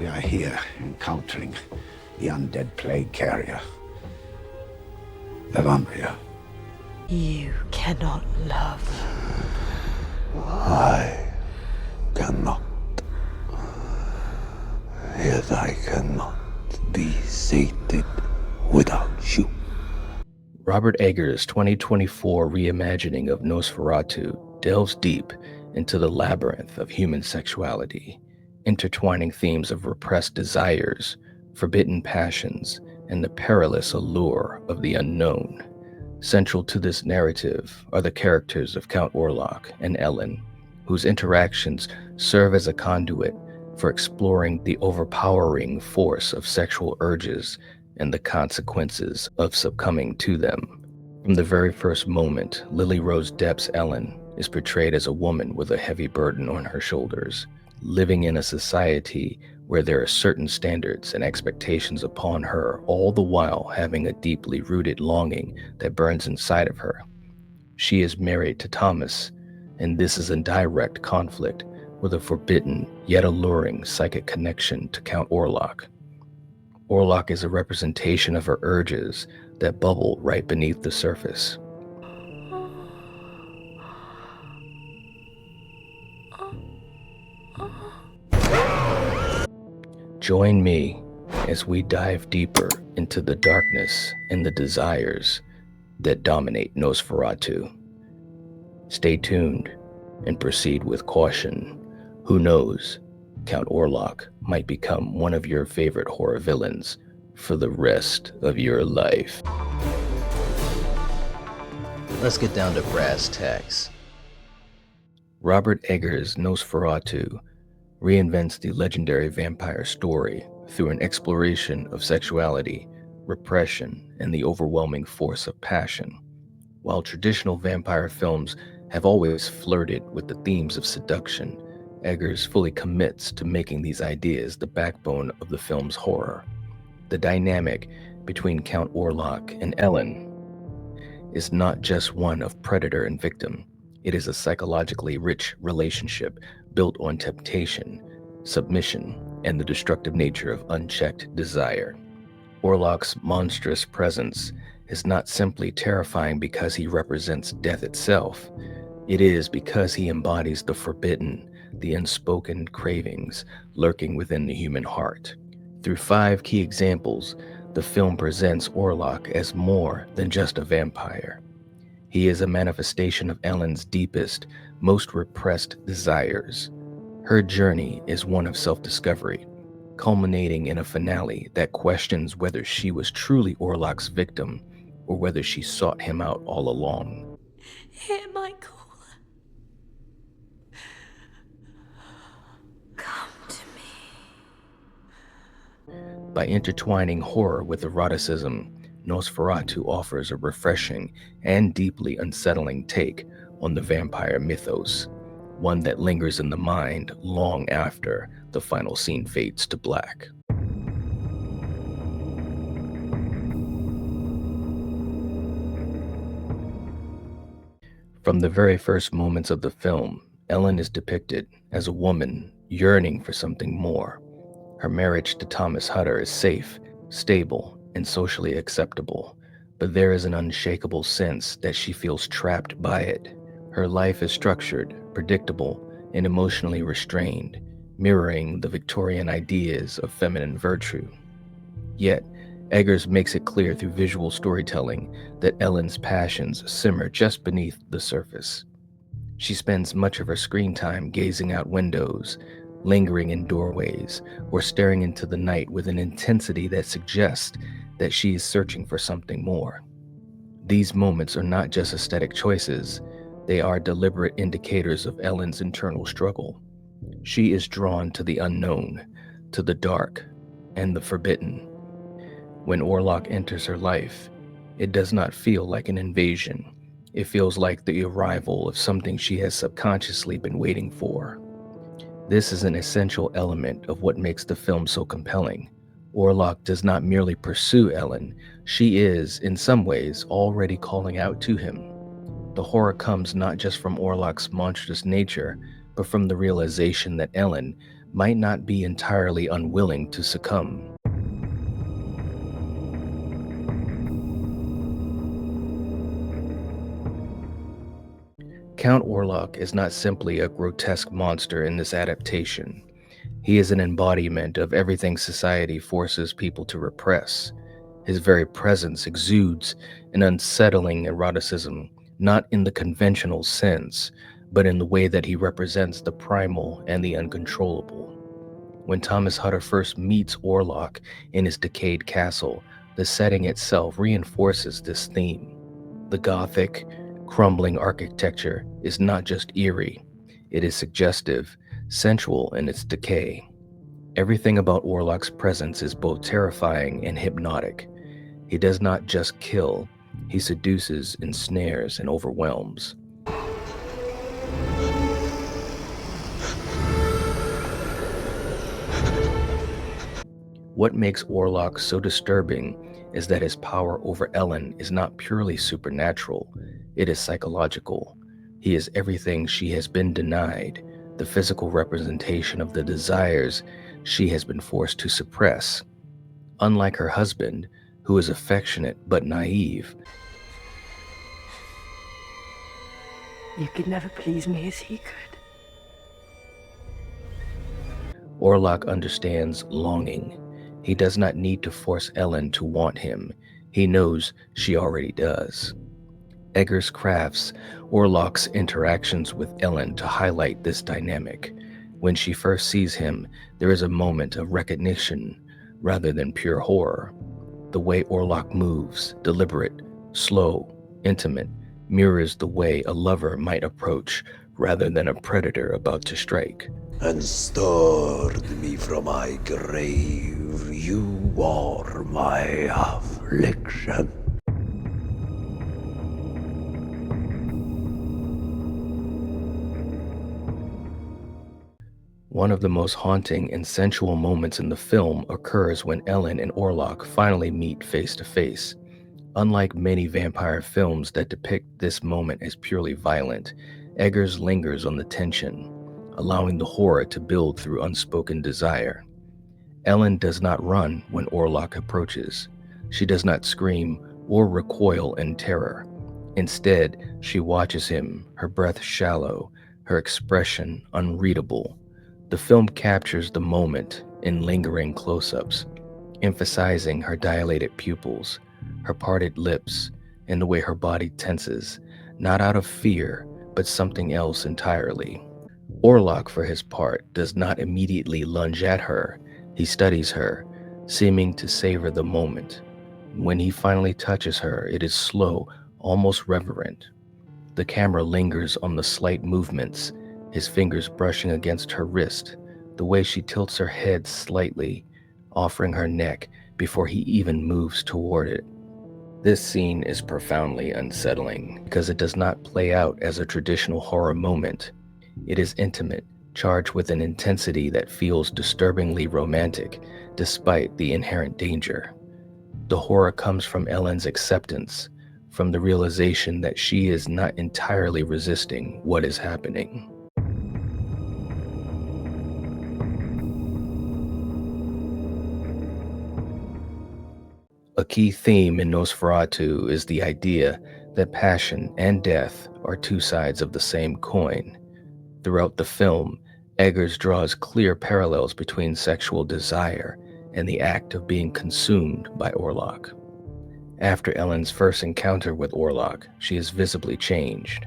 We are here encountering the undead plague carrier, Levanria. You cannot love. I cannot. Yet I cannot be sated without you. Robert Eggers' 2024 reimagining of Nosferatu delves deep into the labyrinth of human sexuality, intertwining themes of repressed desires, forbidden passions, and the perilous allure of the unknown. Central to this narrative are the characters of Count Orlok and Ellen, whose interactions serve as a conduit for exploring the overpowering force of sexual urges and the consequences of succumbing to them. From the very first moment, Lily Rose Depp's Ellen is portrayed as a woman with a heavy burden on her shoulders, living in a society where there are certain standards and expectations upon her, all the while having a deeply rooted longing that burns inside of her. She is married to Thomas, and this is in direct conflict with a forbidden yet alluring psychic connection to Count Orlok. Orlok is a representation of her urges that bubble right beneath the surface. Join me as we dive deeper into the darkness and the desires that dominate Nosferatu. Stay tuned and proceed with caution. Who knows, Count Orlok might become one of your favorite horror villains for the rest of your life. Let's get down to brass tacks. Robert Eggers' Nosferatu reinvents the legendary vampire story through an exploration of sexuality, repression, and the overwhelming force of passion. While traditional vampire films have always flirted with the themes of seduction, Eggers fully commits to making these ideas the backbone of the film's horror. The dynamic between Count Orlok and Ellen is not just one of predator and victim. It is a psychologically rich relationship built on temptation, submission, and the destructive nature of unchecked desire. Orlok's monstrous presence is not simply terrifying because he represents death itself. It is because he embodies the forbidden, the unspoken cravings lurking within the human heart. Through 5 key examples, the film presents Orlok as more than just a vampire. He is a manifestation of Ellen's deepest, most repressed desires. Her journey is one of self-discovery, culminating in a finale that questions whether she was truly Orlok's victim or whether she sought him out all along. Hear my call. Come to me. By intertwining horror with eroticism, Nosferatu offers a refreshing and deeply unsettling take on the vampire mythos, one that lingers in the mind long after the final scene fades to black. From the very first moments of the film, Ellen is depicted as a woman yearning for something more. Her marriage to Thomas Hutter is safe, stable, and socially acceptable, but there is an unshakable sense that she feels trapped by it. Her life is structured, predictable, and emotionally restrained, mirroring the Victorian ideas of feminine virtue. Yet, Eggers makes it clear through visual storytelling that Ellen's passions simmer just beneath the surface. She spends much of her screen time gazing out windows, lingering in doorways, or staring into the night with an intensity that suggests that she is searching for something more. These moments are not just aesthetic choices, they are deliberate indicators of Ellen's internal struggle. She is drawn to the unknown, to the dark, and the forbidden. When Orlok enters her life, it does not feel like an invasion. It feels like the arrival of something she has subconsciously been waiting for. This is an essential element of what makes the film so compelling. Orlok does not merely pursue Ellen, she is, in some ways, already calling out to him. The horror comes not just from Orlok's monstrous nature, but from the realization that Ellen might not be entirely unwilling to succumb. Count Orlok is not simply a grotesque monster in this adaptation. He is an embodiment of everything society forces people to repress. His very presence exudes an unsettling eroticism, not in the conventional sense, but in the way that he represents the primal and the uncontrollable. When Thomas Hutter first meets Orlok in his decayed castle, the setting itself reinforces this theme. The Gothic, crumbling architecture is not just eerie, it is suggestive, sensual in its decay. Everything about Orlok's presence is both terrifying and hypnotic. He does not just kill, he seduces, ensnares, and overwhelms. What makes Orlok so disturbing is that his power over Ellen is not purely supernatural, it is psychological. He is everything she has been denied, the physical representation of the desires she has been forced to suppress. Unlike her husband, who is affectionate but naive, You could never please me as he could. Orlok understands longing. He does not need to force Ellen to want him. He knows she already does. Eggers crafts Orlok's interactions with Ellen to highlight this dynamic. When she first sees him, there is a moment of recognition rather than pure horror. The way Orlok moves, deliberate, slow, intimate, mirrors the way a lover might approach rather than a predator about to strike. And stirred me from my grave. You are my affliction. One of the most haunting and sensual moments in the film occurs when Ellen and Orlok finally meet face to face. Unlike many vampire films that depict this moment as purely violent, Eggers lingers on the tension, allowing the horror to build through unspoken desire. Ellen does not run when Orlok approaches. She does not scream or recoil in terror. Instead, she watches him, her breath shallow, her expression unreadable. The film captures the moment in lingering close-ups, emphasizing her dilated pupils, her parted lips, and the way her body tenses, not out of fear, but something else entirely. Orlok, for his part, does not immediately lunge at her. He studies her, seeming to savor the moment. When he finally touches her, it is slow, almost reverent. The camera lingers on the slight movements, his fingers brushing against her wrist, the way she tilts her head slightly, offering her neck before he even moves toward it. This scene is profoundly unsettling because it does not play out as a traditional horror moment. It is intimate, charged with an intensity that feels disturbingly romantic despite the inherent danger. The horror comes from Ellen's acceptance, from the realization that she is not entirely resisting what is happening. A key theme in Nosferatu is the idea that passion and death are two sides of the same coin. Throughout the film, Eggers draws clear parallels between sexual desire and the act of being consumed by Orlok. After Ellen's first encounter with Orlok, she is visibly changed.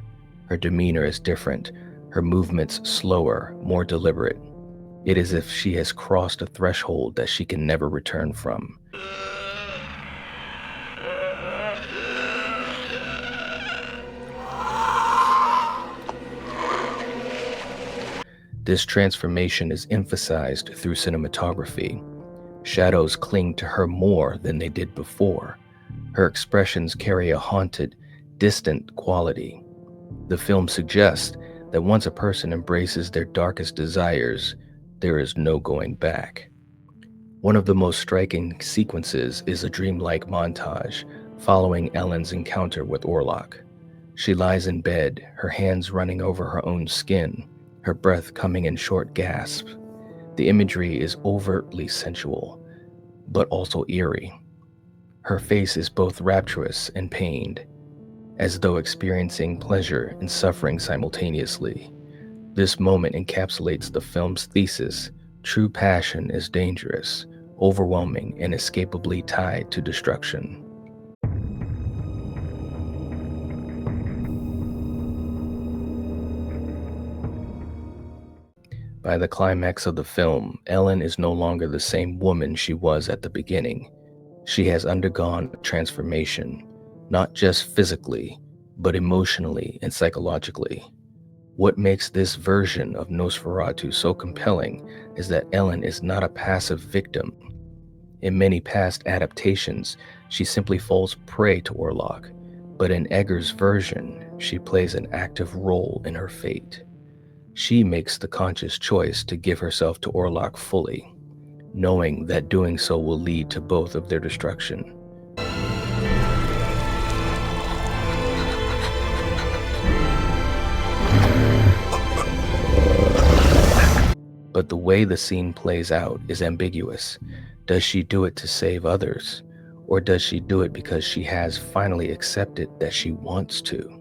Her demeanor is different, her movements slower, more deliberate. It is as if she has crossed a threshold that she can never return from. This transformation is emphasized through cinematography. Shadows cling to her more than they did before. Her expressions carry a haunted, distant quality. The film suggests that once a person embraces their darkest desires, there is no going back. One of the most striking sequences is a dreamlike montage following Ellen's encounter with Orlok. She lies in bed, her hands running over her own skin, her breath coming in short gasps. The imagery is overtly sensual, but also eerie. Her face is both rapturous and pained, as though experiencing pleasure and suffering simultaneously. This moment encapsulates the film's thesis: true passion is dangerous, overwhelming, and inescapably tied to destruction. By the climax of the film, Ellen is no longer the same woman she was at the beginning. She has undergone a transformation, not just physically, but emotionally and psychologically. What makes this version of Nosferatu so compelling is that Ellen is not a passive victim. In many past adaptations, she simply falls prey to Orlok, but in Eggers' version, she plays an active role in her fate. She makes the conscious choice to give herself to Orlok fully, knowing that doing so will lead to both of their destruction. But the way the scene plays out is ambiguous. Does she do it to save others, or does she do it because she has finally accepted that she wants to?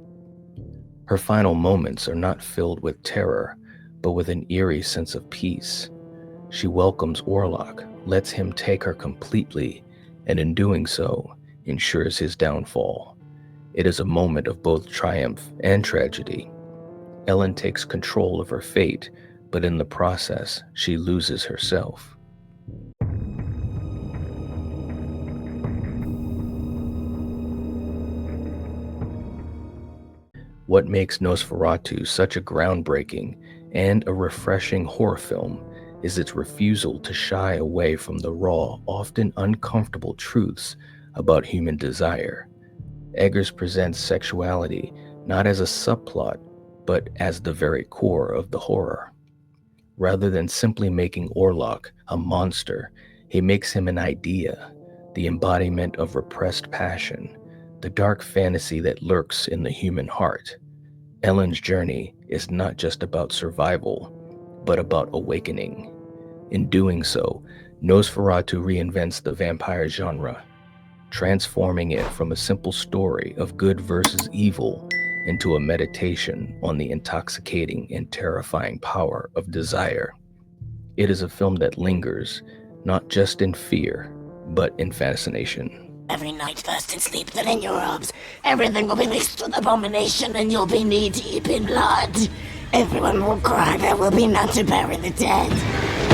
Her final moments are not filled with terror, but with an eerie sense of peace. She welcomes Orlok, lets him take her completely, and in doing so, ensures his downfall. It is a moment of both triumph and tragedy. Ellen takes control of her fate, but in the process, she loses herself. What makes Nosferatu such a groundbreaking and a refreshing horror film is its refusal to shy away from the raw, often uncomfortable truths about human desire. Eggers presents sexuality not as a subplot, but as the very core of the horror. Rather than simply making Orlok a monster, he makes him an idea, the embodiment of repressed passion, the dark fantasy that lurks in the human heart. Ellen's journey is not just about survival, but about awakening. In doing so, Nosferatu reinvents the vampire genre, transforming it from a simple story of good versus evil into a meditation on the intoxicating and terrifying power of desire. It is a film that lingers, not just in fear, but in fascination. Every night first in sleep, then in your arms, everything will be mixed with abomination and you'll be knee-deep in blood. Everyone will cry, there will be none to bury the dead.